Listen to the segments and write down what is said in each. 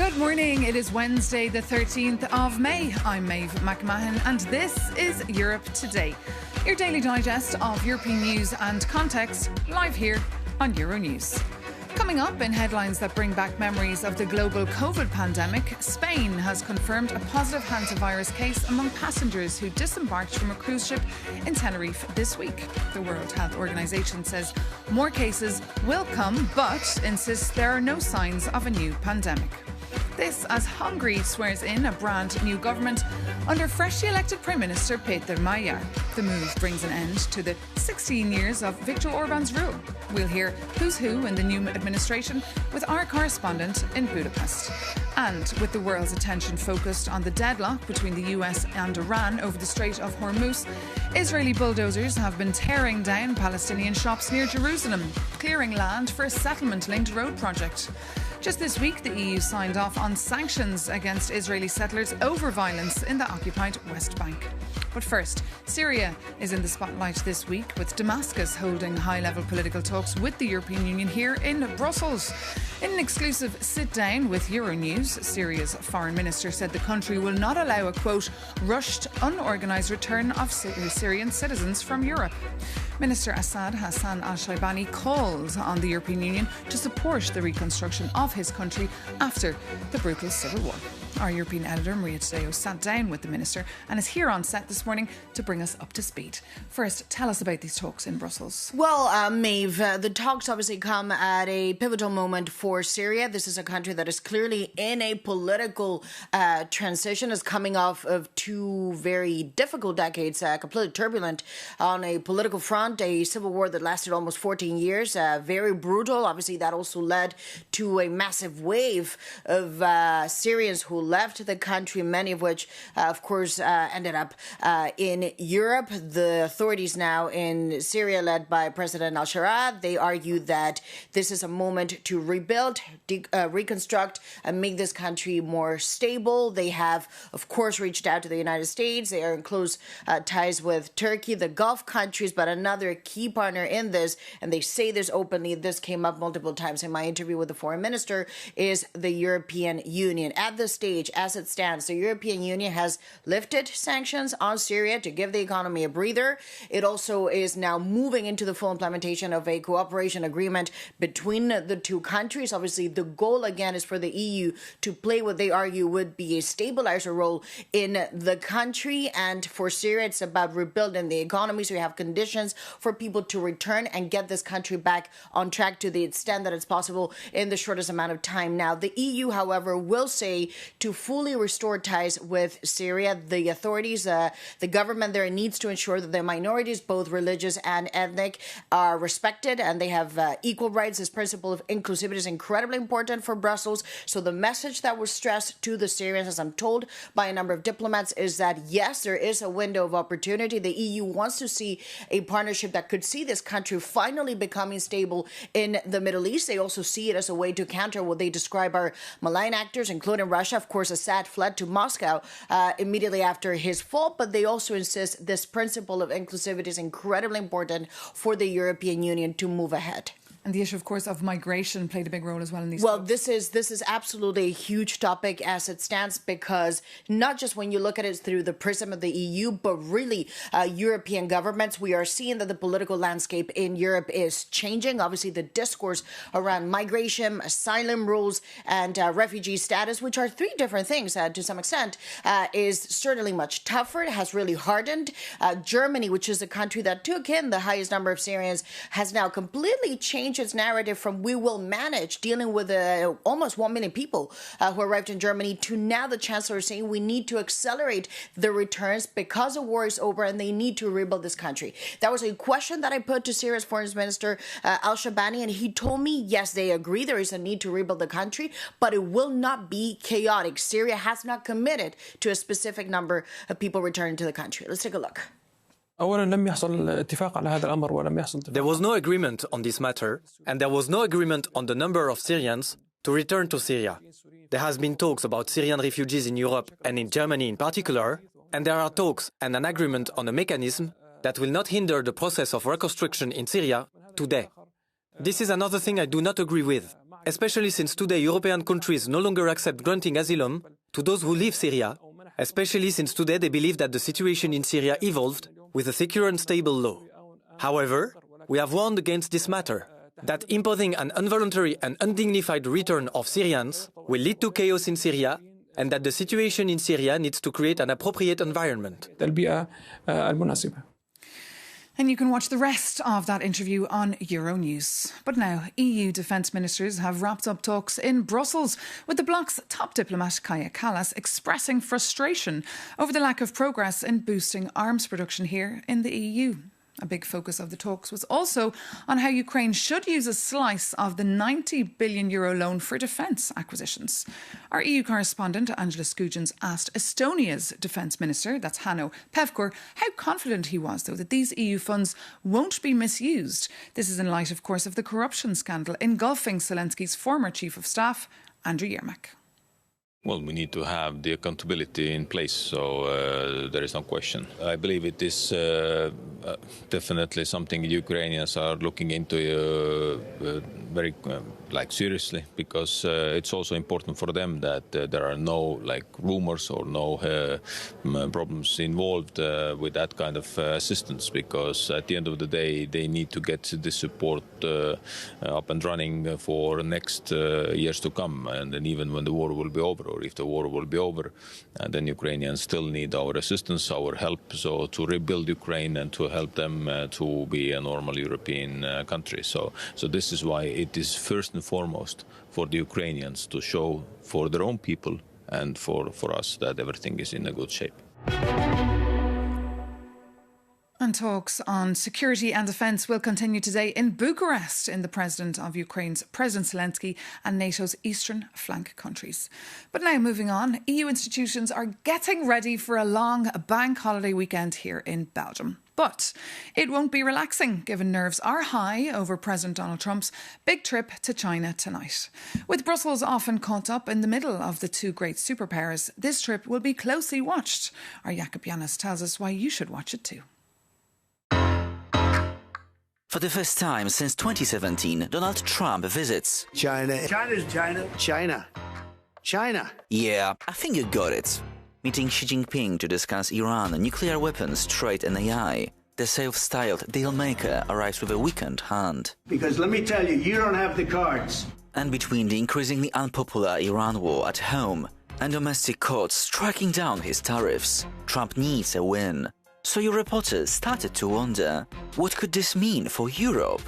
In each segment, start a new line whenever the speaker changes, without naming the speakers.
Good morning. It is Wednesday, the 13th of May. I'm Maeve McMahon, and this is Europe Today, your daily digest of European news and context, live here on Euronews. Coming up in headlines that bring back memories of the global COVID pandemic, Spain has confirmed a positive Hantavirus case among passengers who disembarked from a cruise ship in Tenerife this week. The World Health Organization says more cases will come, but insists there are no signs of a new pandemic. This as Hungary swears in a brand new government under freshly elected Prime Minister Peter Mayer. The move brings an end to the 16 years of Viktor Orban's rule. We'll hear who's who in the new administration with our correspondent in Budapest. And with the world's attention focused on the deadlock between the US and Iran over the Strait of Hormuz, Israeli bulldozers have been tearing down Palestinian shops near Jerusalem, clearing land for a settlement-linked road project. Just this week, the EU signed off on sanctions against Israeli settlers over violence in the occupied West Bank. But first, Syria is in the spotlight this week, with Damascus holding high-level political talks with the European Union here in Brussels. In an exclusive sit-down with Euronews, Syria's foreign minister said the country will not allow a, quote, rushed, unorganised return of Syrian citizens from Europe. Minister Asaad, Hassan al-Shaibani, called on the European Union to support the reconstruction of his country after the brutal civil war. Our European editor, Maria Tadeo, sat down with the minister and is here on set this morning to bring us up to speed. First, tell us about these talks in Brussels.
Well, Maeve, the talks obviously come at a pivotal moment for Syria. This is a country that is clearly in a political transition, is coming off of two very difficult decades, completely turbulent on a political front, a civil war that lasted almost 14 years, very brutal. Obviously, that also led to a massive wave of Syrians who left the country, many of which, of course, ended up in Europe. The authorities now in Syria, led by President al-Shaibani, they argue that this is a moment to rebuild, reconstruct, and make this country more stable. They have, of course, reached out to the United States. They are in close ties with Turkey, the Gulf countries, but another key partner in this, and they say this openly, this came up multiple times in my interview with the foreign minister, is the European Union. At this stage, as it stands, the European Union has lifted sanctions on Syria to give the economy a breather. It also is now moving into the full implementation of a cooperation agreement between the two countries. Obviously, the goal, again, is for the EU to play what they argue would be a stabilizer role in the country. And for Syria, it's about rebuilding the economy, so you have conditions for people to return and get this country back on track to the extent that it's possible in the shortest amount of time. Now, the EU, however, will say to fully restore ties with Syria, the authorities, the government there needs to ensure that their minorities, both religious and ethnic, are respected and they have equal rights. This principle of inclusivity is incredibly important for Brussels. So the message that was stressed to the Syrians, as I'm told by a number of diplomats, is that yes, there is a window of opportunity. The EU wants to see a partnership that could see this country finally becoming stable in the Middle East. They also see it as a way to counter what they describe are malign actors, including Russia. Of course, Asaad fled to Moscow immediately after his fall, but they also insist this principle of inclusivity is incredibly important for the European Union to move ahead.
And the issue, of course, of migration played a big role as well in these
Well,
talks.
this is absolutely a huge topic as it stands, because not just when you look at it through the prism of the EU, but really European governments, we are seeing that the political landscape in Europe is changing. Obviously, the discourse around migration, asylum rules, and refugee status, which are three different things to some extent, is certainly much tougher. It has really hardened. Germany, which is the country that took in the highest number of Syrians, has now completely changed its narrative from we will manage dealing with almost 1 million people who arrived in Germany to now the Chancellor saying we need to accelerate the returns because the war is over and they need to rebuild this country. That was a question that I put to Syria's Foreign Minister al-Shaibani, and he told me, yes, they agree there is a need to rebuild the country, but it will not be chaotic. Syria has not committed to a specific number of people returning to the country. Let's take a look.
There was no agreement on this matter, and there was no agreement on the number of Syrians to return to Syria. There has been talks about Syrian refugees in Europe and in Germany in particular, and there are talks and an agreement on a mechanism that will not hinder the process of reconstruction in Syria today. This is another thing I do not agree with. especially since today European countries no longer accept granting asylum to those who leave Syria, especially since today they believe that the situation in Syria evolved with a secure and stable law. However, we have warned against this matter, that imposing an involuntary and undignified return of Syrians will lead to chaos in Syria, and that the situation in Syria needs to create an appropriate environment.
And you can watch the rest of that interview on Euronews. But now, EU defence ministers have wrapped up talks in Brussels, with the bloc's top diplomat, Kaja Kallas, expressing frustration over the lack of progress in boosting arms production here in the EU. A big focus of the talks was also on how Ukraine should use a slice of the €90 billion loan for defence acquisitions. Our EU correspondent, Angela Skujins, asked Estonia's defence minister, that's Hanno Pevkur, how confident he was, though, that these EU funds won't be misused. This is in light, of course, of the corruption scandal engulfing Zelensky's former chief of staff, Andriy Yermak.
Well, we need to have the accountability in place, so there is no question. I believe it is definitely something Ukrainians are looking into very seriously, because it's also important for them that there are no rumors or no problems involved with that kind of assistance, because at the end of the day they need to get the support up and running for next years to come, and then even when the war will be over, or if the war will be over, then Ukrainians still need our assistance, our help, so to rebuild Ukraine and to help them to be a normal European country. So this is why it is first and foremost for the Ukrainians to show for their own people and for us that everything is in a good shape.
And talks on security and defence will continue today in Bucharest in the President of Ukraine's President Zelensky and NATO's eastern flank countries. But now moving on, EU institutions are getting ready for a long bank holiday weekend here in Belgium. But it won't be relaxing, given nerves are high over President Donald Trump's big trip to China tonight. With Brussels often caught up in the middle of the two great superpowers, this trip will be closely watched. Our Jakob Janis tells us why you should watch it too.
For the first time since 2017, Donald Trump visits
China. China's China. China. China.
Yeah, I think you got it. Meeting Xi Jinping to discuss Iran, nuclear weapons, trade and AI. The self-styled deal-maker arrives with a weekend hand.
Because let me tell you, you don't have the cards.
And between the increasingly unpopular Iran war at home and domestic courts striking down his tariffs, Trump needs a win. So your reporters started to wonder, what could this mean for Europe?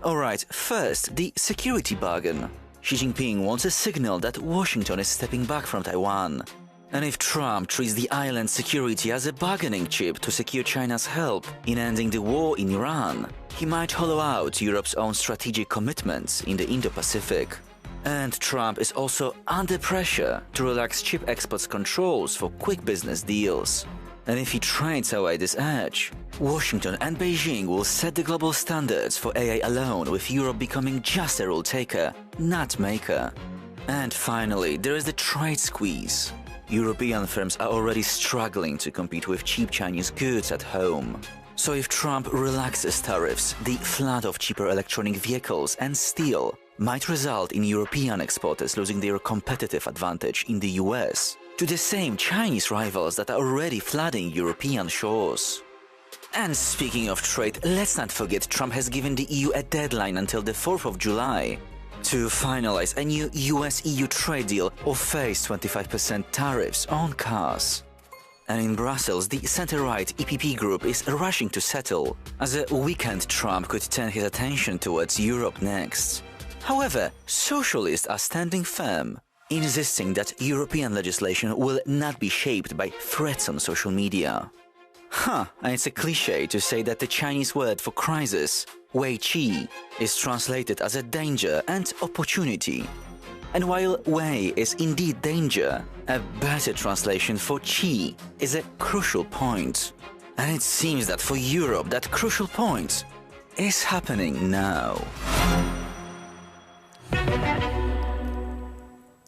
Alright, first, the security bargain. Xi Jinping wants a signal that Washington is stepping back from Taiwan. And if Trump treats the island's security as a bargaining chip to secure China's help in ending the war in Iran, he might hollow out Europe's own strategic commitments in the Indo-Pacific. And Trump is also under pressure to relax chip exports controls for quick business deals. And if he trades away this edge, Washington and Beijing will set the global standards for AI alone, with Europe becoming just a rule taker, not maker. And finally, there is the trade squeeze. European firms are already struggling to compete with cheap Chinese goods at home. So if Trump relaxes tariffs, the flood of cheaper electronic vehicles and steel might result in European exporters losing their competitive advantage in the US to the same Chinese rivals that are already flooding European shores. And speaking of trade, let's not forget Trump has given the EU a deadline until the 4th of July to finalize a new US-EU trade deal or face 25% tariffs on cars. And in Brussels, the centre-right EPP group is rushing to settle, as a weekend Trump could turn his attention towards Europe next. However, socialists are standing firm, insisting that European legislation will not be shaped by threats on social media. And it's a cliché to say that the Chinese word for crisis, Wei Qi, is translated as a danger and opportunity. And while Wei is indeed danger, a better translation for Qi is a crucial point. And it seems that for Europe, that crucial point is happening now.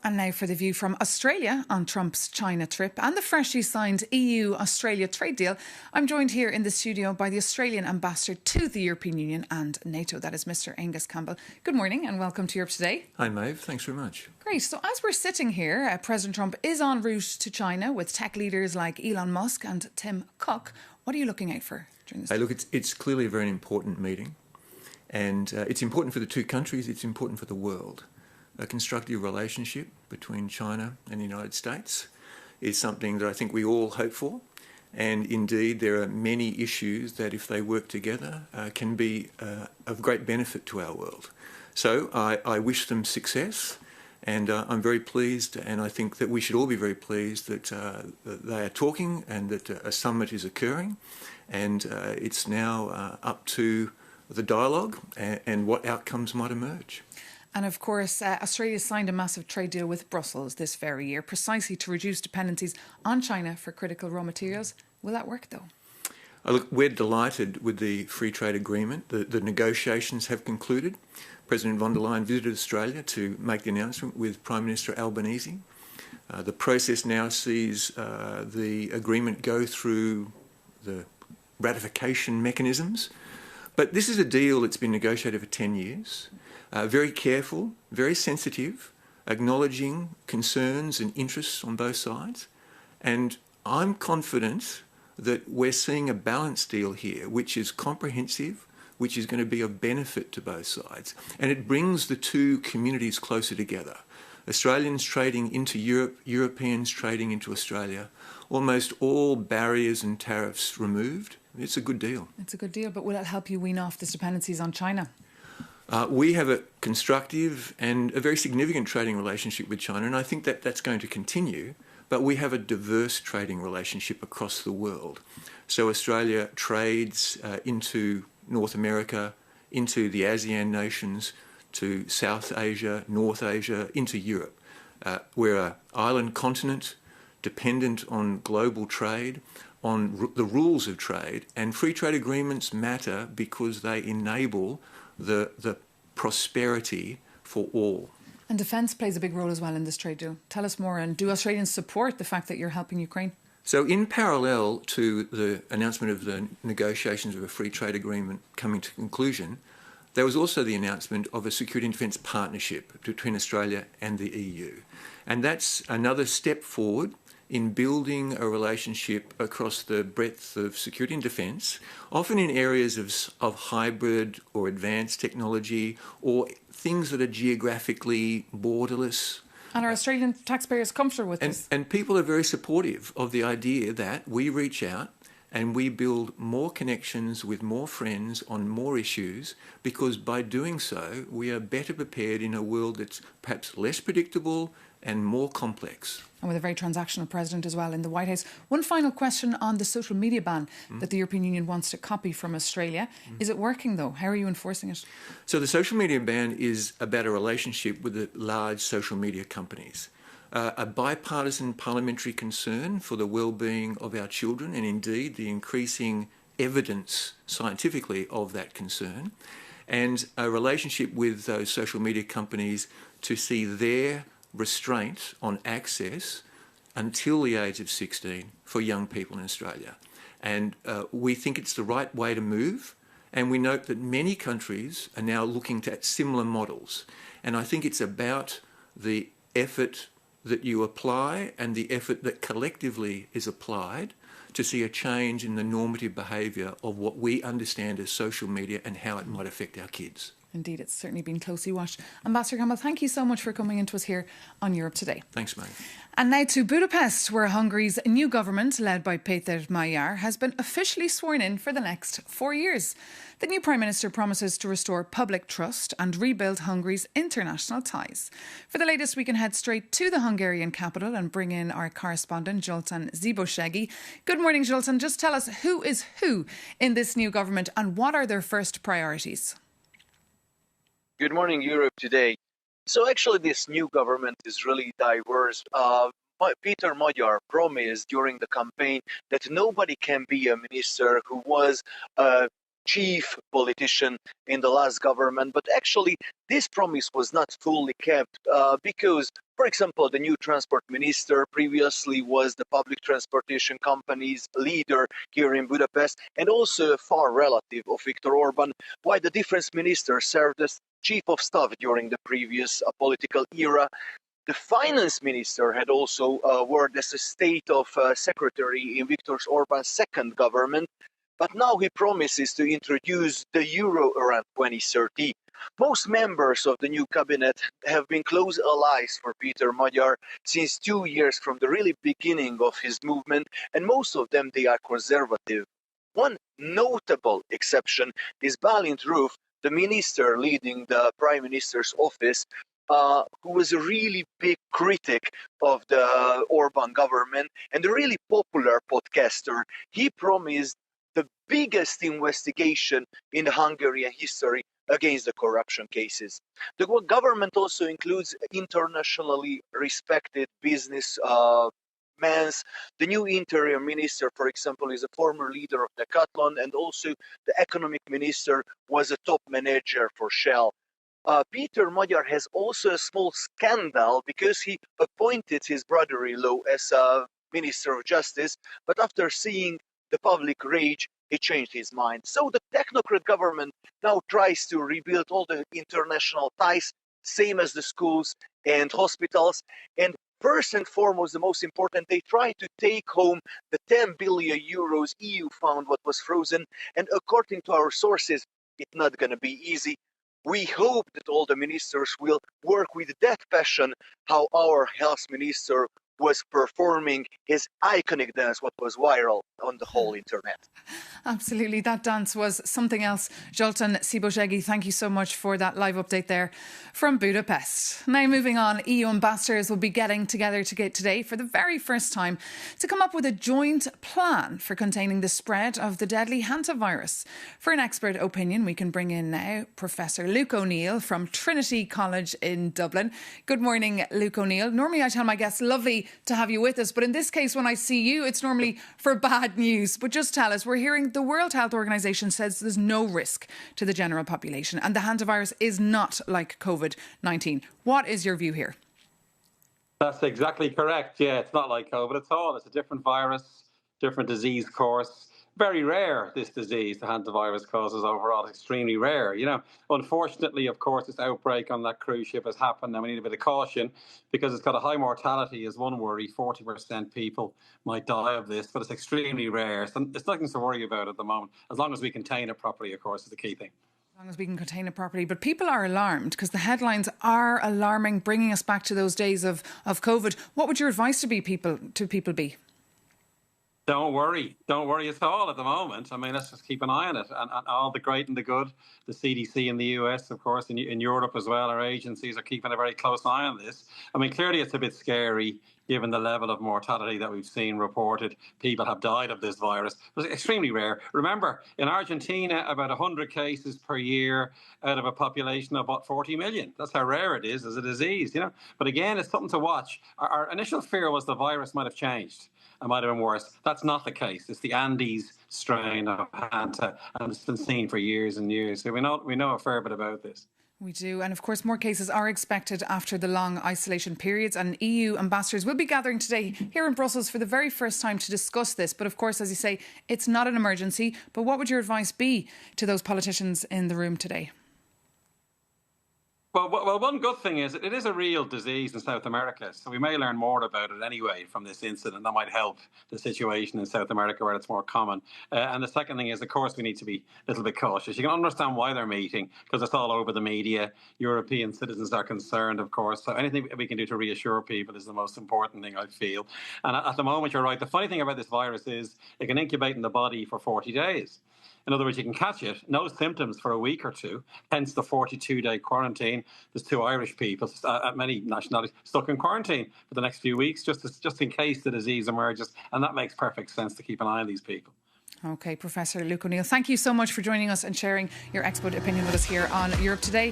And now for the view from Australia on Trump's China trip and the freshly signed EU-Australia trade deal. I'm joined here in the studio by the Australian ambassador to the European Union and NATO, that is Mr. Angus Campbell. Good morning and welcome to Europe Today.
Hi Maeve, thanks very much.
Great. So as we're sitting here, President Trump is en route to China with tech leaders like Elon Musk and Tim Cook. What are you looking out for during this?
Hey, look, it's clearly a very important meeting, and it's important for the two countries, it's important for the world. A constructive relationship between China and the United States is something that I think we all hope for. And indeed, there are many issues that, if they work together, can be of great benefit to our world. So I wish them success, and I'm very pleased, and I think that we should all be very pleased that they are talking and that a summit is occurring. And it's now up to the dialogue and what outcomes might emerge.
And of course, Australia signed a massive trade deal with Brussels this very year, precisely to reduce dependencies on China for critical raw materials. Will that work, though?
Look, we're delighted with the free trade agreement. The negotiations have concluded. President von der Leyen visited Australia to make the announcement with Prime Minister Albanese. The process now sees the agreement go through the ratification mechanisms. But this is a deal that's been negotiated for 10 years. Very careful, very sensitive, acknowledging concerns and interests on both sides. And I'm confident that we're seeing a balanced deal here, which is comprehensive, which is going to be of benefit to both sides. And it brings the two communities closer together. Australians trading into Europe, Europeans trading into Australia, almost all barriers and tariffs removed. It's a good deal.
It's a good deal, but will it help you wean off these dependencies on China?
We have a constructive and a very significant trading relationship with China, and I think that that's going to continue, but we have a diverse trading relationship across the world. So Australia trades into North America, into the ASEAN nations, to South Asia, North Asia, into Europe. We're an island continent dependent on global trade, on the rules of trade, and free trade agreements matter because they enable the prosperity for all.
And defence plays a big role as well in this trade deal. Tell us more, and do Australians support the fact that you're helping Ukraine?
So in parallel to the announcement of the negotiations of a free trade agreement coming to conclusion, there was also the announcement of a security and defence partnership between Australia and the EU. And that's another step forward in building a relationship across the breadth of security and defence, often in areas of hybrid or advanced technology or things that are geographically borderless.
And are Australian taxpayers comfortable with this?
And people are very supportive of the idea that we reach out and we build more connections with more friends on more issues, because by doing so, we are better prepared in a world that's perhaps less predictable and more complex.
And with a very transactional president as well in the White House. One final question on the social media ban that the European Union wants to copy from Australia. Is it working, though? How are you enforcing it?
So the social media ban is about a relationship with the large social media companies. A bipartisan parliamentary concern for the well-being of our children, and indeed the increasing evidence scientifically of that concern, and a relationship with those social media companies to see their restraint on access until the age of 16 for young people in Australia. And we think it's the right way to move, and we note that many countries are now looking at similar models. And I think it's about the effort that you apply and the effort that collectively is applied to see a change in the normative behaviour of what we understand as social media and how it might affect our kids.
Indeed, it's certainly been closely watched. Ambassador Campbell, thank you so much for coming into us here on Europe Today.
Thanks, mate.
And now to Budapest, where Hungary's new government, led by Péter Magyar, has been officially sworn in for the next 4 years. The new Prime Minister promises to restore public trust and rebuild Hungary's international ties. For the latest, we can head straight to the Hungarian capital and bring in our correspondent, Zoltán Zibosegi. Good morning, Zoltán. Just tell us who is who in this new government and what are their first priorities?
Good morning, Europe Today. So actually, this new government is really diverse. Péter Magyar promised during the campaign that nobody can be a minister who was a chief politician in the last government. But actually, this promise was not fully kept because For example, the new transport minister previously was the public transportation company's leader here in Budapest, and also a far relative of Viktor Orban, while the defense minister served as chief of staff during the previous political era. The finance minister had also worked as a state of secretary in Viktor Orban's second government, but now he promises to introduce the euro around 2030. Most members of the new cabinet have been close allies for Peter Magyar since 2 years from the really beginning of his movement, and most of them, they are conservative. One notable exception is Balint Roof, the minister leading the prime minister's office, who was a really big critic of the Orban government and a really popular podcaster. He promised the biggest investigation in Hungarian history against the corruption cases. The government also includes internationally respected business men. The new interior minister, for example, is a former leader of Decathlon, and also the economic minister was a top manager for Shell. Peter Magyar has also a small scandal because he appointed his brother-in-law as a Minister of Justice, but after seeing the public rage, he changed his mind. So the technocrat government now tries to rebuild all the international ties, same as the schools and hospitals. And first and foremost, the most important, they try to take home the 10 billion euros EU fund what was frozen. And according to our sources, it's not going to be easy. We hope that all the ministers will work with that passion how our health minister was performing his iconic dance, what was viral on the whole internet.
Absolutely, that dance was something else. Zoltan Sziboszegi, thank you so much for that live update there from Budapest. Now moving on, EU ambassadors will be getting together today for the very first time to come up with a joint plan for containing the spread of the deadly Hantavirus. For an expert opinion, we can bring in now Professor Luke O'Neill from Trinity College in Dublin. Good morning, Luke O'Neill. Normally I tell my guests, lovely to have you with us, but in this case, when I see you, it's normally for bad news. But just tell us, we're hearing the World Health Organization says there's no risk to the general population and the hantavirus is not like COVID-19. What is your view here?
That's exactly correct. Yeah, it's not like COVID at all. It's a different virus, different disease course. Very rare, this disease, the hantavirus causes overall, extremely rare. You know, unfortunately, of course, this outbreak on that cruise ship has happened and we need a bit of caution because it's got a high mortality is one worry. 40% people might die of this, but it's extremely rare. So it's nothing to worry about at the moment, as long as we contain it properly, of course, is the key thing.
As long as we can contain it properly. But people are alarmed because the headlines are alarming, bringing us back to those days of COVID. What would your advice to people be?
Don't worry at all at the moment. I mean, let's just keep an eye on it. And all the great and the good, the CDC in the US, of course, in Europe as well, our agencies are keeping a very close eye on this. I mean, clearly it's a bit scary given the level of mortality that we've seen reported. People have died of this virus. It's extremely rare. Remember, in Argentina, about 100 cases per year out of a population of about 40 million. That's how rare it is as a disease, you know. But again, it's something to watch. Our initial fear was the virus might have changed. It might have been worse. That's not the case. It's the Andes strain of Hanta, and it's been seen for years and years. So we know a fair bit about this.
We do. And of course, more cases are expected after the long isolation periods. And EU ambassadors will be gathering today here in Brussels for the very first time to discuss this. But of course, as you say, it's not an emergency. But what would your advice be to those politicians in the room today?
Well, one good thing is it is a real disease in South America, so we may learn more about it anyway from this incident. That might help the situation in South America where it's more common. And the second thing is, of course, we need to be a little bit cautious. You can understand why they're meeting because it's all over the media. European citizens are concerned, of course. So anything we can do to reassure people is the most important thing, I feel. And at the moment, you're right. The funny thing about this virus is it can incubate in the body for 40 days. In other words, you can catch it, no symptoms for a week or two, hence the 42-day quarantine. There's 2 Irish people, many nationalities, stuck in quarantine for the next few weeks, just in case the disease emerges. And that makes perfect sense to keep an eye on these people.
OK, Professor Luke O'Neill, thank you so much for joining us and sharing your expert opinion with us here on Europe Today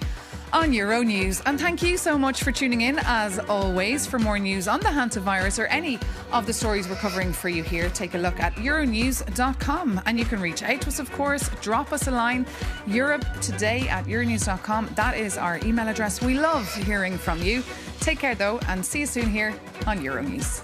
on Euronews. And thank you so much for tuning in, as always. For more news on the Hantavirus or any of the stories we're covering for you here, take a look at Euronews.com. And you can reach out to us, of course. Drop us a line, europetoday@euronews.com. That is our email address. We love hearing from you. Take care, though, and see you soon here on Euronews.